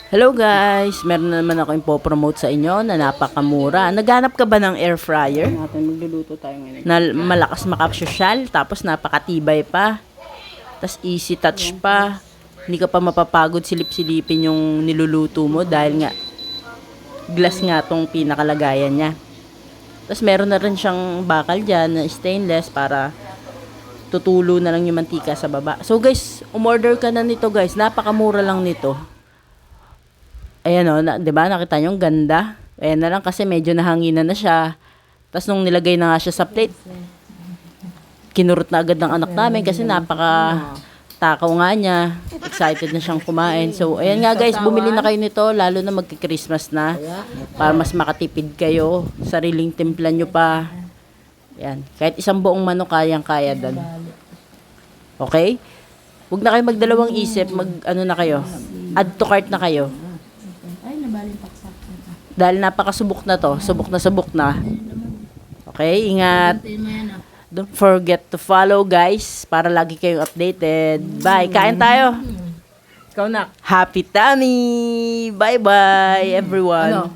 Hello guys, meron na naman ako ipopromote sa inyo na napakamura. Naghanap ka ba ng air fryer? Magluluto tayo ngayon. Na malakas makasosyal, tapos napakatibay pa. Tapos easy touch pa. Hindi ka pa mapapagod silip-silipin yung niluluto mo dahil nga glass nga tong pinakalagayan niya. Tapos meron na rin siyang bakal dyan na stainless para tutulo na lang yung mantika sa baba. So guys, umorder ka na nito guys. Napakamura lang nito. Ayan o, 'di ba? Nakita niyo, ang ganda. Ayan na lang kasi medyo nahanginan na siya. Tapos nung nilagay na nga siya sa plate, kinurot na agad ng anak namin kasi napaka-takaw nga niya. Excited na siyang kumain. So, ayan nga guys, bumili na kayo nito, lalo na magki-Christmas na. Para mas makatipid kayo. Sariling timpla nyo pa. Ayan. Kahit isang buong manok, kayang-kaya doon. Okay? Huwag na kayo magdalawang isip, ano na kayo. Add to cart na kayo. Dahil napakasubok na to. Subok na. Okay, ingat. Don't forget to follow guys para lagi kayong updated. Bye. Kain tayo. Ikaw na. Happy tummy. Bye-bye everyone. Ano?